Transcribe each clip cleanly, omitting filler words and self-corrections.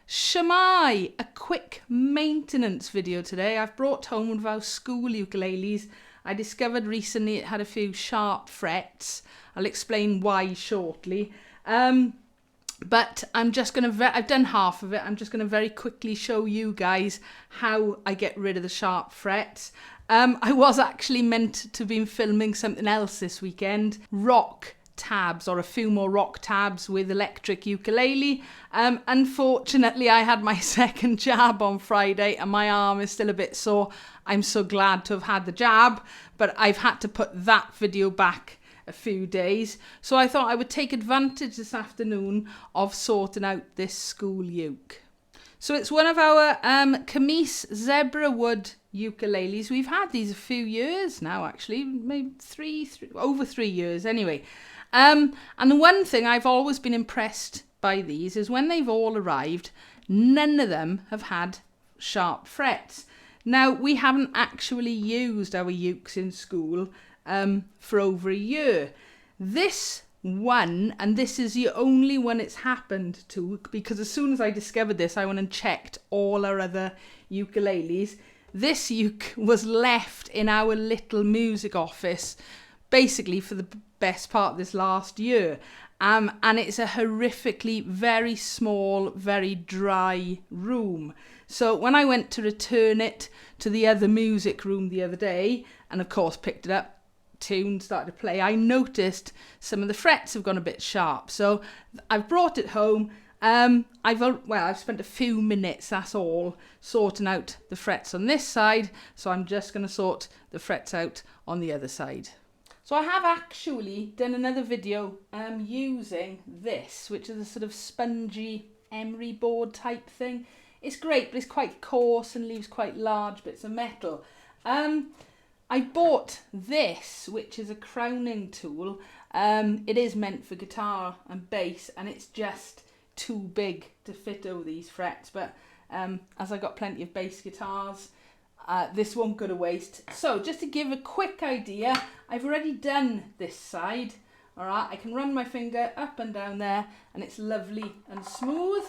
Shamai, a quick maintenance video today. I've brought home one of our school ukuleles. I discovered recently it had a few sharp frets. I'll explain why shortly. But I'm just going to, I've done half of it. I'm just going to very quickly show you guys how I get rid of the sharp frets. I was actually meant to be filming something else this weekend. Rock tabs, or a few more rock tabs with electric ukulele. Unfortunately, I had my second jab on Friday and my arm is still a bit sore. I'm so glad to have had the jab, but I've had to put that video back a few days. So I thought I would take advantage this afternoon of sorting out this school uke. So it's one of our Camise zebra wood ukuleles. We've had these a few years now, actually, maybe over 3 years anyway. And the one thing I've always been impressed by these is when they've all arrived, none of them have had sharp frets. Now, we haven't actually used our ukes in school for over a year. This one, and this is the only one it's happened to, because as soon as I discovered this, I went and checked all our other ukuleles. This uke was left in our little music office basically for the best part of this last year. And it's a horrifically very small, very dry room. So when I went to return it to the other music room the other day, and of course picked it up, tune started to play, I noticed some of the frets have gone a bit sharp. So I've brought it home. I've spent a few minutes, that's all, sorting out the frets on this side. So I'm just going to sort the frets out on the other side. So I have actually done another video using this, which is a sort of spongy emery board type thing. It's great, but it's quite coarse and leaves quite large bits of metal. I bought this, which is a crowning tool. It is meant for guitar and bass, and it's just too big to fit over these frets. But as I got plenty of bass guitars, this won't go to waste. So just to give a quick idea, I've already done this side. All right, I can run my finger up and down there and it's lovely and smooth.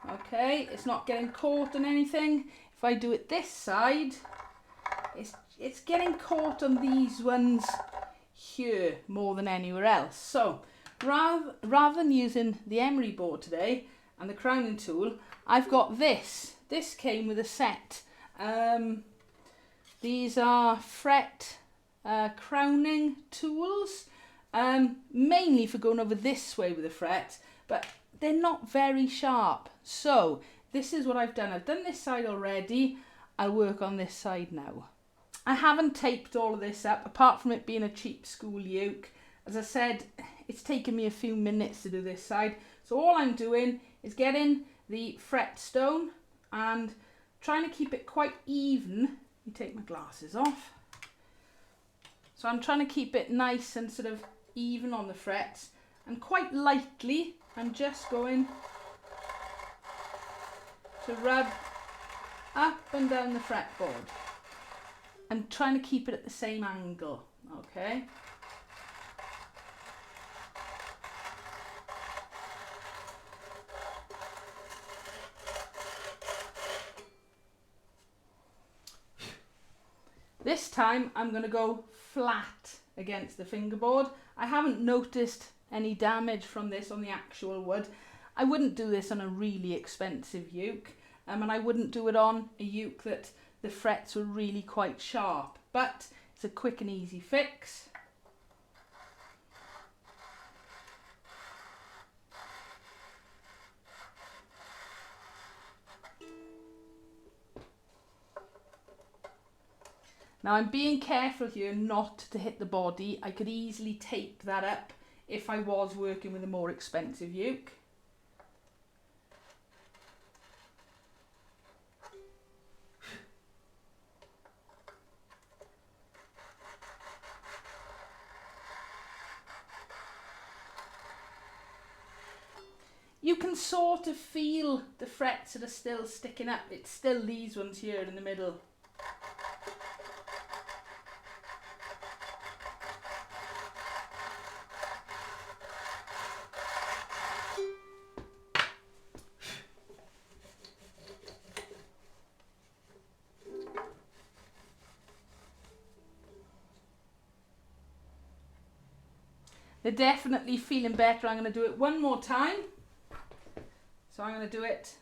Okay, it's not getting caught on anything. If I do it this side, it's getting caught on these ones here more than anywhere else. So rather than using the emery board today and the crowning tool, I've got this. This came with a set. These are fret crowning tools, mainly for going over this way with the fret, but they're not very sharp. So this is what I've done. I've done this side already. I'll work on this side now. I haven't taped all of this up, apart from it being a cheap school uke. As I said, it's taken me a few minutes to do this side. So all I'm doing is getting the fret stone and trying to keep it quite even. Let me take my glasses off. So I'm trying to keep it nice and sort of even on the frets, and quite lightly I'm just going to rub up and down the fretboard and trying to keep it at the same angle. Okay. This time I'm going to go flat against the fingerboard. I haven't noticed any damage from this on the actual wood. I wouldn't do this on a really expensive uke, and I wouldn't do it on a uke that the frets were really quite sharp, but it's a quick and easy fix. Now I'm being careful here not to hit the body. I could easily tape that up if I was working with a more expensive uke. You can sort of feel the frets that are still sticking up. It's still these ones here in the middle. They're definitely feeling better. I'm going to do it one more time. So I'm going to do it,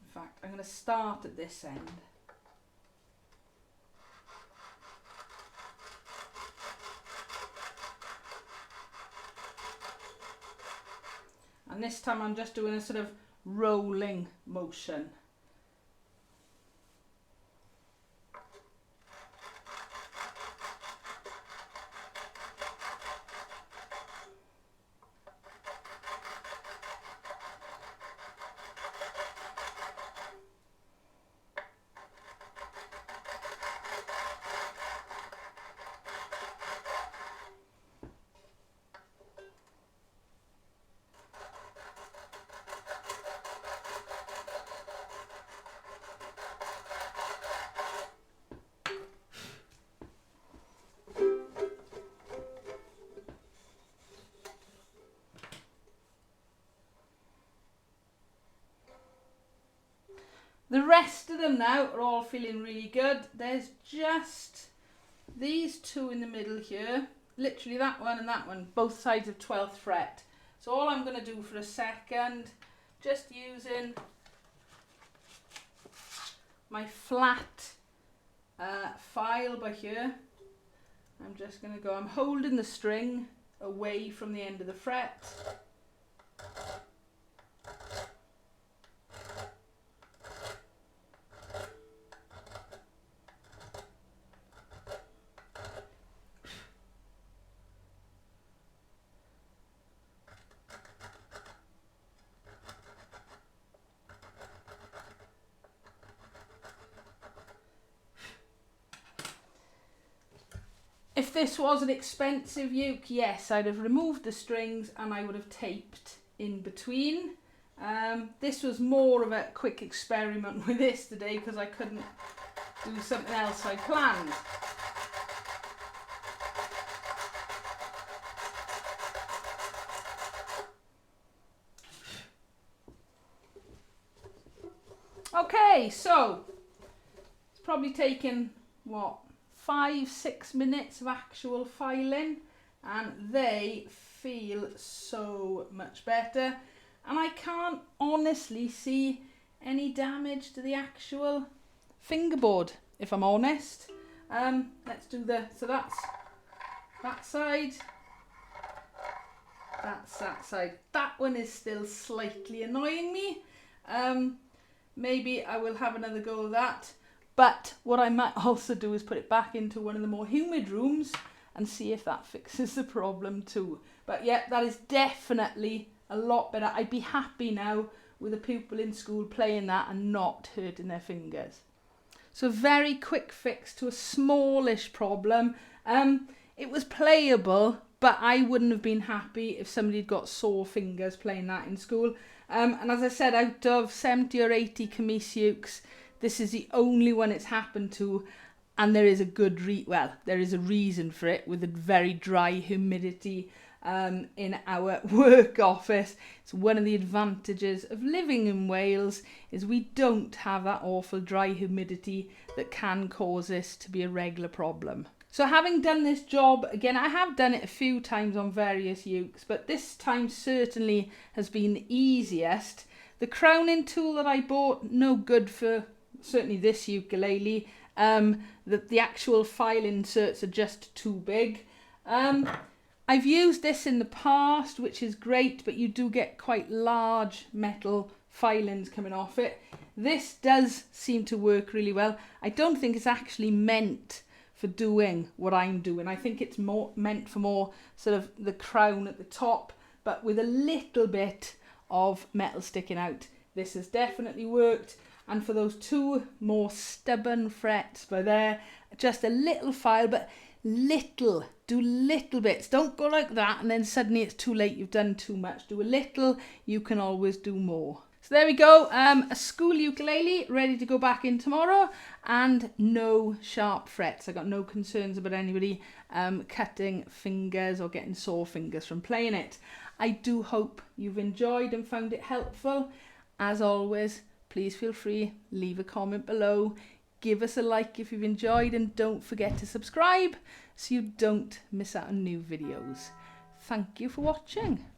in fact, I'm going to start at this end. And this time I'm just doing a sort of rolling motion. The rest of them now are all feeling really good. There's just these two in the middle here, literally that one and that one, both sides of 12th fret. So all I'm going to do for a second, just using my flat file by here, I'm just going to go, I'm holding the string away from the end of the fret. If this was an expensive uke, yes, I'd have removed the strings and I would have taped in between. This was more of a quick experiment with this today because I couldn't do something else I planned. Okay, so it's probably taken, what, 5-6 minutes of actual filing, and they feel so much better, and I can't honestly see any damage to the actual fingerboard, if I'm honest. Let's do so that's that side, that's that side. That one is still slightly annoying me. Maybe I will have another go of that. But what I might also do is put it back into one of the more humid rooms and see if that fixes the problem too. But yeah, that is definitely a lot better. I'd be happy now with a pupil in school playing that and not hurting their fingers. So very quick fix to a smallish problem. It was playable, but I wouldn't have been happy if somebody had got sore fingers playing that in school. And as I said, out of 70 or 80 camise ukes, this is the only one it's happened to, and there is a good there is a reason for it, with a very dry humidity in our work office. It's one of the advantages of living in Wales, is we don't have that awful dry humidity that can cause this to be a regular problem. So having done this job, again, I have done it a few times on various ukes, but this time certainly has been the easiest. The crowning tool that I bought, no good for certainly this ukulele. The actual file inserts are just too big. I've used this in the past, which is great, but you do get quite large metal filings coming off it. This does seem to work really well. I don't think it's actually meant for doing what I'm doing. I think it's more meant for more sort of the crown at the top, but with a little bit of metal sticking out. This has definitely worked. And for those two more stubborn frets by there, just a little file, but do little bits. Don't go like that and then suddenly it's too late, you've done too much. Do a little, you can always do more. So there we go, a school ukulele ready to go back in tomorrow, and no sharp frets. I got no concerns about anybody cutting fingers or getting sore fingers from playing it. I do hope you've enjoyed and found it helpful. As always, please feel free, leave a comment below, give us a like if you've enjoyed, and don't forget to subscribe so you don't miss out on new videos. Thank you for watching.